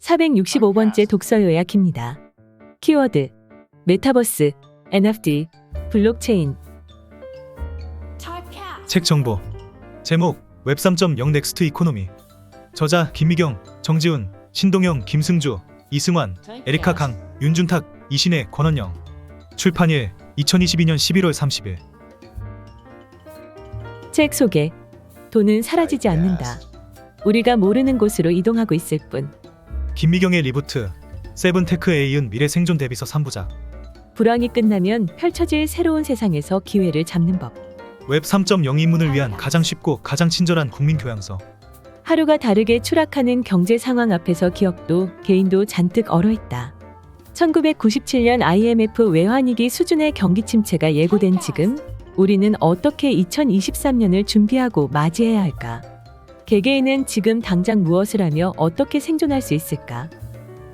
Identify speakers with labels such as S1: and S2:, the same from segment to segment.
S1: 465번째 독서 요약입니다. 키워드: 메타버스, NFT, 블록체인.
S2: 책 정보. 제목: 웹 3.0 넥스트 이코노미. 저자: 김미경, 정지훈, 신동영, 김승주, 이승환, 에리카 강, 윤준탁, 이신혜, 권원영. 출판일: 2022년 11월 30일.
S1: 책 소개. 돈은 사라지지 않는다. 우리가 모르는 곳으로 이동하고 있을 뿐.
S2: 김미경의 리부트, 세븐테크에 이은 미래 생존 대비서 3부작.
S1: 불황이 끝나면 펼쳐질 새로운 세상에서 기회를 잡는 법.
S2: 웹 3.0 입문을 위한 가장 쉽고 가장 친절한 국민 교양서.
S1: 하루가 다르게 추락하는 경제 상황 앞에서 기업도 개인도 잔뜩 얼어있다. 1997년 IMF 외환위기 수준의 경기 침체가 예고된 지금, 우리는 어떻게 2023년을 준비하고 맞이해야 할까? 개개인은 지금 당장 무엇을 하며 어떻게 생존할 수 있을까?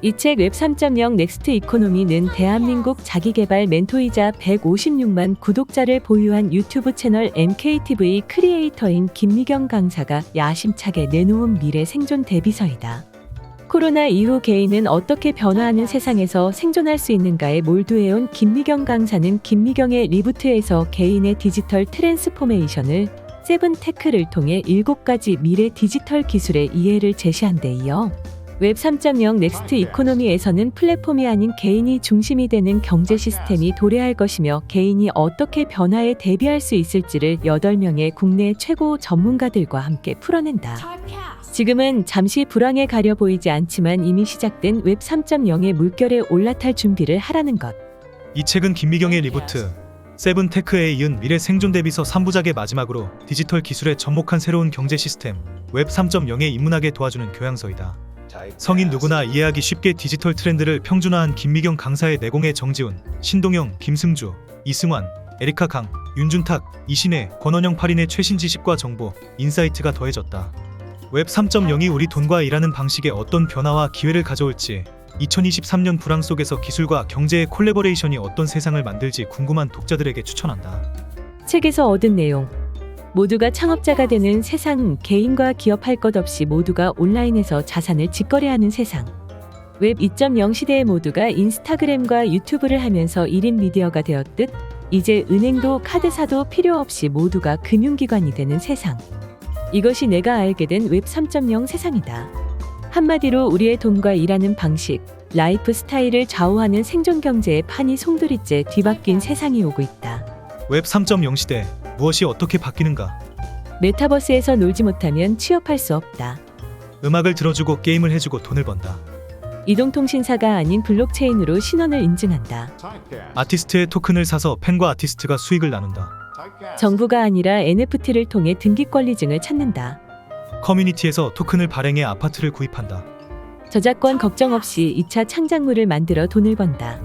S1: 이 책 웹 3.0 넥스트 이코노미는 대한민국 자기개발 멘토이자 156만 구독자를 보유한 유튜브 채널 MKTV 크리에이터인 김미경 강사가 야심차게 내놓은 미래 생존 대비서이다. 코로나 이후 개인은 어떻게 변화하는 세상에서 생존할 수 있는가에 몰두해온 김미경 강사는 김미경의 리부트에서 개인의 디지털 트랜스포메이션을 세븐테크를 통해 7가지 미래 디지털 기술의 이해를 제시한 데 이어 웹 3.0 넥스트 이코노미에서는 플랫폼이 아닌 개인이 중심이 되는 경제 시스템이 도래할 것이며 개인이 어떻게 변화에 대비할 수 있을지를 8명의 국내 최고 전문가들과 함께 풀어낸다. 지금은 잠시 불황에 가려 보이지 않지만 이미 시작된 웹 3.0의 물결에 올라탈 준비를 하라는 것.
S2: 이 책은 김미경의 리부트, 세븐테크에 이은 미래 생존 대비서 3부작의 마지막으로 디지털 기술에 접목한 새로운 경제 시스템 웹 3.0에 입문하게 도와주는 교양서이다. 성인 누구나 이해하기 쉽게 디지털 트렌드를 평준화한 김미경 강사의 내공에 정지훈, 신동영, 김승주, 이승환, 에리카 강, 윤준탁, 이신혜, 권원영 8인의 최신 지식과 정보, 인사이트가 더해졌다. 웹 3.0이 우리 돈과 일하는 방식에 어떤 변화와 기회를 가져올지, 2023년 불황 속에서 기술과 경제의 콜래버레이션이 어떤 세상을 만들지 궁금한 독자들에게 추천한다.
S1: 책에서 얻은 내용. 모두가 창업자가 되는 세상, 개인과 기업 할 것 없이 모두가 온라인에서 자산을 직거래하는 세상. 웹 2.0 시대의 모두가 인스타그램과 유튜브를 하면서 1인 미디어가 되었듯 이제 은행도 카드사도 필요 없이 모두가 금융기관이 되는 세상. 이것이 내가 알게 된 웹 3.0 세상이다. 한마디로 우리의 돈과 일하는 방식, 라이프 스타일을 좌우하는 생존 경제의 판이 송두리째 뒤바뀐 세상이 오고 있다.
S2: 웹 3.0 시대, 무엇이 어떻게 바뀌는가?
S1: 메타버스에서 놀지 못하면 취업할 수 없다.
S2: 음악을 들어주고 게임을 해주고 돈을 번다.
S1: 이동통신사가 아닌 블록체인으로 신원을 인증한다.
S2: 아티스트의 토큰을 사서 팬과 아티스트가 수익을 나눈다.
S1: 정부가 아니라 NFT를 통해 등기권리증을 찾는다.
S2: 커뮤니티에서 토큰을 발행해 아파트를 구입한다.
S1: 저작권 걱정 없이 2차 창작물을 만들어 돈을 번다.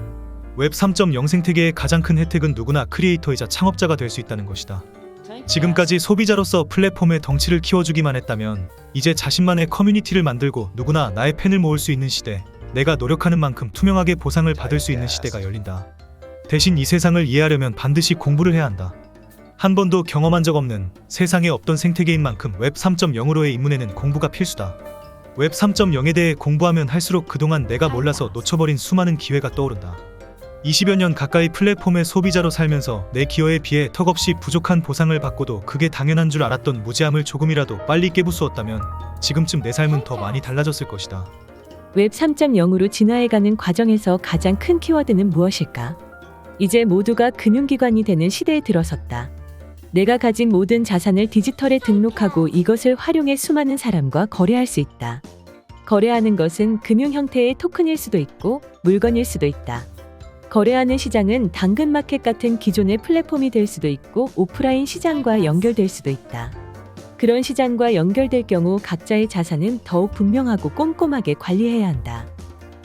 S2: 웹 3.0 생태계의 가장 큰 혜택은 누구나 크리에이터이자 창업자가 될 수 있다는 것이다. 지금까지 소비자로서 플랫폼의 덩치를 키워주기만 했다면 이제 자신만의 커뮤니티를 만들고 누구나 나의 팬을 모을 수 있는 시대, 내가 노력하는 만큼 투명하게 보상을 받을 수 있는 시대가 열린다. 대신 이 세상을 이해하려면 반드시 공부를 해야 한다. 한 번도 경험한 적 없는 세상에 없던 생태계인 만큼 웹 3.0으로의 입문에는 공부가 필수다. 웹 3.0에 대해 공부하면 할수록 그동안 내가 몰라서 놓쳐버린 수많은 기회가 떠오른다. 20여 년 가까이 플랫폼의 소비자로 살면서 내 기여에 비해 턱없이 부족한 보상을 받고도 그게 당연한 줄 알았던 무지함을 조금이라도 빨리 깨부수었다면 지금쯤 내 삶은 더 많이 달라졌을 것이다.
S1: 웹 3.0으로 진화해가는 과정에서 가장 큰 키워드는 무엇일까? 이제 모두가 금융기관이 되는 시대에 들어섰다. 내가 가진 모든 자산을 디지털에 등록하고 이것을 활용해 수많은 사람과 거래할 수 있다. 거래하는 것은 금융 형태의 토큰일 수도 있고 물건일 수도 있다. 거래하는 시장은 당근마켓 같은 기존의 플랫폼이 될 수도 있고 오프라인 시장과 연결될 수도 있다. 그런 시장과 연결될 경우 각자의 자산은 더욱 분명하고 꼼꼼하게 관리해야 한다.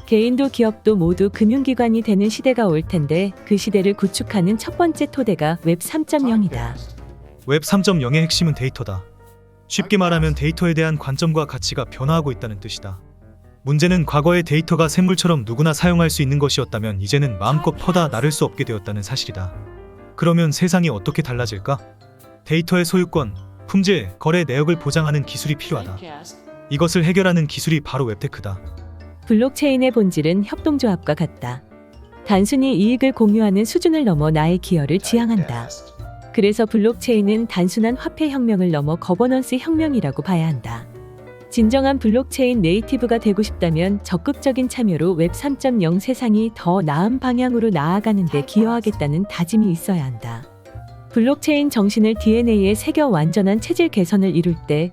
S1: 개인도 기업도 모두 금융기관이 되는 시대가 올 텐데 그 시대를 구축하는 첫 번째 토대가 웹 3.0이다.
S2: 웹 3.0의 핵심은 데이터다. 쉽게 말하면 데이터에 대한 관점과 가치가 변화하고 있다는 뜻이다. 문제는 과거의 데이터가 샘물처럼 누구나 사용할 수 있는 것이었다면 이제는 마음껏 퍼다 나를 수 없게 되었다는 사실이다. 그러면 세상이 어떻게 달라질까? 데이터의 소유권, 품질, 거래 내역을 보장하는 기술이 필요하다. 이것을 해결하는 기술이 바로 웹테크다.
S1: 블록체인의 본질은 협동조합과 같다. 단순히 이익을 공유하는 수준을 넘어 나의 기여를 지향한다. 그래서 블록체인은 단순한 화폐 혁명을 넘어 거버넌스 혁명이라고 봐야 한다. 진정한 블록체인 네이티브가 되고 싶다면 적극적인 참여로 웹 3.0 세상이 더 나은 방향으로 나아가는 데 기여하겠다는 다짐이 있어야 한다. 블록체인 정신을 DNA에 새겨 완전한 체질 개선을 이룰 때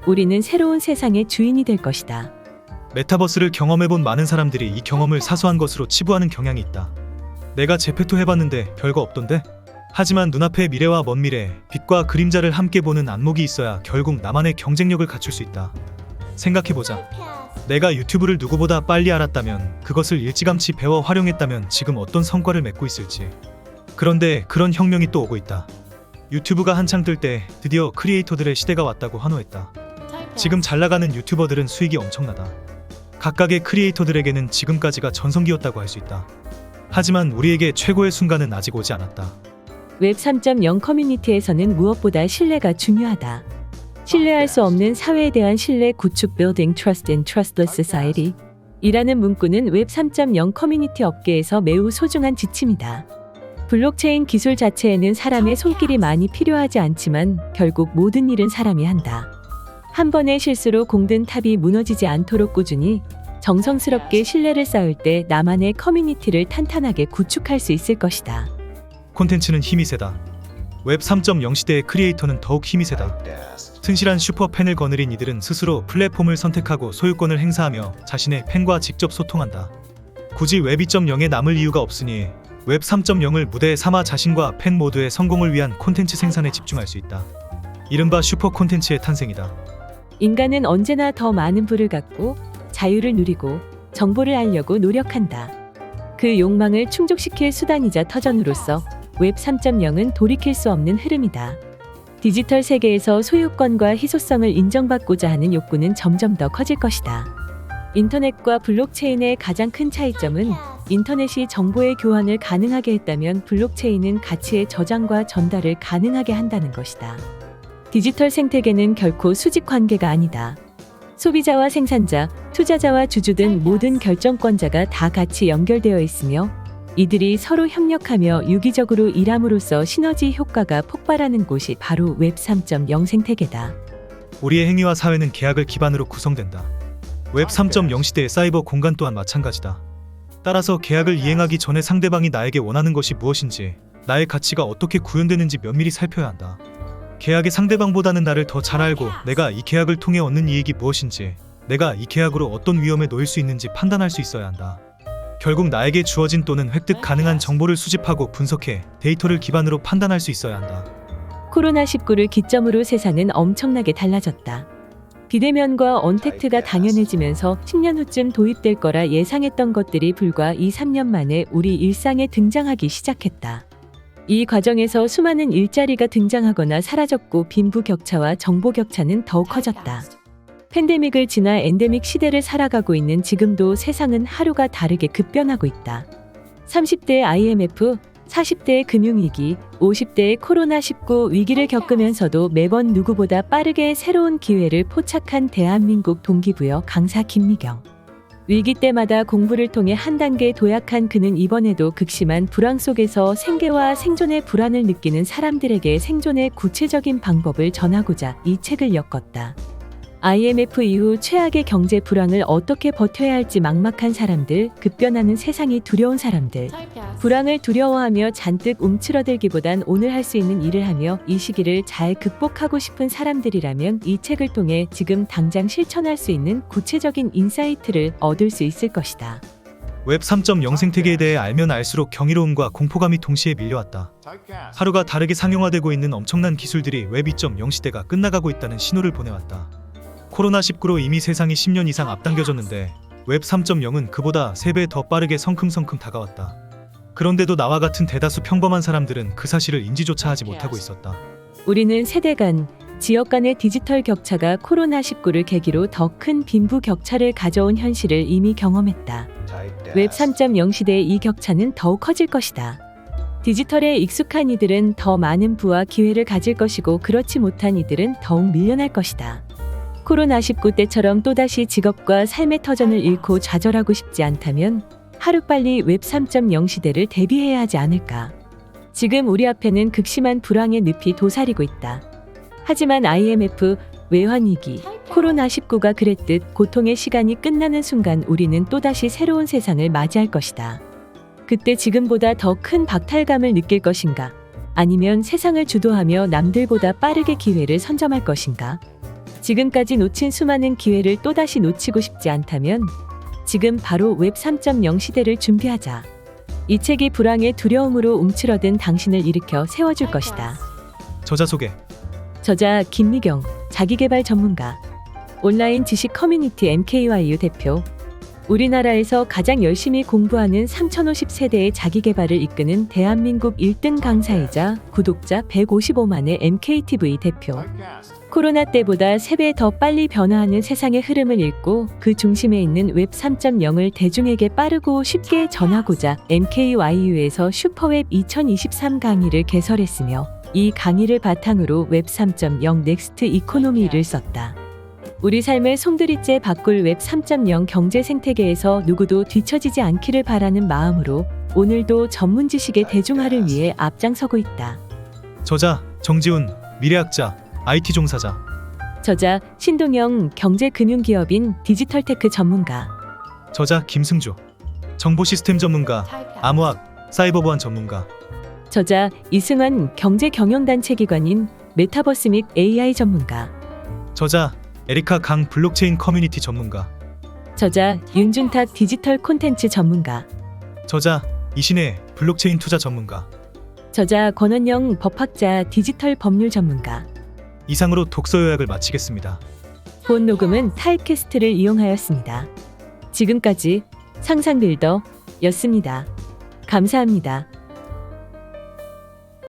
S1: 우리는 새로운 세상의 주인이 될 것이다.
S2: 메타버스를 경험해본 많은 사람들이 이 경험을 사소한 것으로 치부하는 경향이 있다. 내가 제페토 해봤는데 별거 없던데? 하지만 눈앞의 미래와 먼 미래, 빛과 그림자를 함께 보는 안목이 있어야 결국 나만의 경쟁력을 갖출 수 있다. 생각해보자. 내가 유튜브를 누구보다 빨리 알았다면, 그것을 일찌감치 배워 활용했다면 지금 어떤 성과를 맺고 있을지. 그런데 그런 혁명이 또 오고 있다. 유튜브가 한창 뜰 때 드디어 크리에이터들의 시대가 왔다고 환호했다. 지금 잘나가는 유튜버들은 수익이 엄청나다. 각각의 크리에이터들에게는 지금까지가 전성기였다고 할 수 있다. 하지만 우리에게 최고의 순간은 아직 오지 않았다.
S1: 웹 3.0 커뮤니티에서는 무엇보다 신뢰가 중요하다. 신뢰할 수 없는 사회에 대한 신뢰 구축 Building Trust in Trustless Society 이라는 문구는 웹 3.0 커뮤니티 업계에서 매우 소중한 지침이다. 블록체인 기술 자체에는 사람의 손길이 많이 필요하지 않지만 결국 모든 일은 사람이 한다. 한 번의 실수로 공든 탑이 무너지지 않도록 꾸준히 정성스럽게 신뢰를 쌓을 때 나만의 커뮤니티를 탄탄하게 구축할 수 있을 것이다.
S2: 콘텐츠는 힘이 세다. 웹 3.0 시대의 크리에이터는 더욱 힘이 세다. 튼실한 슈퍼팬을 거느린 이들은 스스로 플랫폼을 선택하고 소유권을 행사하며 자신의 팬과 직접 소통한다. 굳이 웹 2.0에 남을 이유가 없으니 웹 3.0을 무대에 삼아 자신과 팬 모두의 성공을 위한 콘텐츠 생산에 집중할 수 있다. 이른바 슈퍼 콘텐츠의 탄생이다.
S1: 인간은 언제나 더 많은 부를 갖고 자유를 누리고 정보를 알려고 노력한다. 그 욕망을 충족시킬 수단이자 터전으로서 웹 3.0은 돌이킬 수 없는 흐름이다. 디지털 세계에서 소유권과 희소성을 인정받고자 하는 욕구는 점점 더 커질 것이다. 인터넷과 블록체인의 가장 큰 차이점은 인터넷이 정보의 교환을 가능하게 했다면 블록체인은 가치의 저장과 전달을 가능하게 한다는 것이다. 디지털 생태계는 결코 수직 관계가 아니다. 소비자와 생산자, 투자자와 주주 등 모든 결정권자가 다 같이 연결되어 있으며 이들이 서로 협력하며 유기적으로 일함으로써 시너지 효과가 폭발하는 곳이 바로 웹 3.0 생태계다.
S2: 우리의 행위와 사회는 계약을 기반으로 구성된다. 웹 3.0 시대의 사이버 공간 또한 마찬가지다. 따라서 계약을 이행하기 전에 상대방이 나에게 원하는 것이 무엇인지, 나의 가치가 어떻게 구현되는지 면밀히 살펴야 한다. 계약의 상대방보다는 나를 더 잘 알고 내가 이 계약을 통해 얻는 이익이 무엇인지, 내가 이 계약으로 어떤 위험에 놓일 수 있는지 판단할 수 있어야 한다. 결국 나에게 주어진 또는 획득 가능한 정보를 수집하고 분석해 데이터를 기반으로 판단할 수 있어야 한다.
S1: 코로나19를 기점으로 세상은 엄청나게 달라졌다. 비대면과 언택트가 당연해지면서 10년 후쯤 도입될 거라 예상했던 것들이 불과 2-3년 만에 우리 일상에 등장하기 시작했다. 이 과정에서 수많은 일자리가 등장하거나 사라졌고 빈부격차와 정보격차는 더욱 커졌다. 팬데믹을 지나 엔데믹 시대를 살아가고 있는 지금도 세상은 하루가 다르게 급변하고 있다. 30대의 IMF, 40대의 금융위기, 50대의 코로나19 위기를 겪으면서도 매번 누구보다 빠르게 새로운 기회를 포착한 대한민국 동기부여 강사 김미경. 위기 때마다 공부를 통해 한 단계 도약한 그는 이번에도 극심한 불황 속에서 생계와 생존의 불안을 느끼는 사람들에게 생존의 구체적인 방법을 전하고자 이 책을 엮었다. IMF 이후 최악의 경제 불황을 어떻게 버텨야 할지 막막한 사람들, 급변하는 세상이 두려운 사람들, 불황을 두려워하며 잔뜩 움츠러들기보단 오늘 할 수 있는 일을 하며 이 시기를 잘 극복하고 싶은 사람들이라면 이 책을 통해 지금 당장 실천할 수 있는 구체적인 인사이트를 얻을 수 있을 것이다.
S2: 웹 3.0 생태계에 대해 알면 알수록 경이로움과 공포감이 동시에 밀려왔다. 하루가 다르게 상용화되고 있는 엄청난 기술들이 웹 2.0 시대가 끝나가고 있다는 신호를 보내왔다. 코로나19로 이미 세상이 10년 이상 앞당겨졌는데 웹 3.0은 그보다 3배 더 빠르게 성큼성큼 다가왔다. 그런데도 나와 같은 대다수 평범한 사람들은 그 사실을 인지조차 하지 못하고 있었다.
S1: 우리는 세대 간, 지역 간의 디지털 격차가 코로나19를 계기로 더 큰 빈부 격차를 가져온 현실을 이미 경험했다. 웹 3.0 시대의 이 격차는 더욱 커질 것이다. 디지털에 익숙한 이들은 더 많은 부와 기회를 가질 것이고 그렇지 못한 이들은 더욱 밀려날 것이다. 코로나19 때처럼 또다시 직업과 삶의 터전을 잃고 좌절하고 싶지 않다면 하루빨리 웹 3.0 시대를 대비해야 하지 않을까. 지금 우리 앞에는 극심한 불황의 늪이 도사리고 있다. 하지만 IMF, 외환위기, 코로나19가 그랬듯 고통의 시간이 끝나는 순간 우리는 또다시 새로운 세상을 맞이할 것이다. 그때 지금보다 더 큰 박탈감을 느낄 것인가? 아니면 세상을 주도하며 남들보다 빠르게 기회를 선점할 것인가? 지금까지 놓친 수많은 기회를 또다시 놓치고 싶지 않다면 지금 바로 웹 3.0 시대를 준비하자. 이 책이 불황의 두려움으로 움츠러든 당신을 일으켜 세워줄 것이다.
S2: 저자 소개.
S1: 저자 김미경, 자기개발 전문가, 온라인 지식 커뮤니티 MKYU 대표. 우리나라에서 가장 열심히 공부하는 3050세대의 자기개발을 이끄는 대한민국 1등 강사이자 구독자 155만의 MKTV 대표. 코로나 때보다 3배 더 빨리 변화하는 세상의 흐름을 읽고 그 중심에 있는 웹 3.0을 대중에게 빠르고 쉽게 전하고자 MKYU에서 슈퍼웹 2023 강의를 개설했으며 이 강의를 바탕으로 웹 3.0 넥스트 이코노미를 썼다. 우리 삶을 송두리째 바꿀 웹 3.0 경제 생태계에서 누구도 뒤처지지 않기를 바라는 마음으로 오늘도 전문 지식의 대중화를 위해 앞장서고 있다.
S2: 저자 정지훈, 미래학자, IT 종사자.
S1: 저자 신동영, 경제금융기업인 디지털테크 전문가.
S2: 저자 김승주, 정보시스템 전문가, 암호학, 사이버보안 전문가.
S1: 저자 이승환, 경제경영단체 기관인 메타버스 및 AI 전문가.
S2: 저자 에리카 강, 블록체인 커뮤니티 전문가.
S1: 저자 윤준탁, 디지털 콘텐츠 전문가.
S2: 저자 이신혜, 블록체인 투자 전문가.
S1: 저자 권원영, 법학자, 디지털 법률 전문가.
S2: 이상으로 독서 요약을 마치겠습니다.
S1: 본 녹음은 타입캐스트를 이용하였습니다. 지금까지 상상빌더였습니다. 감사합니다.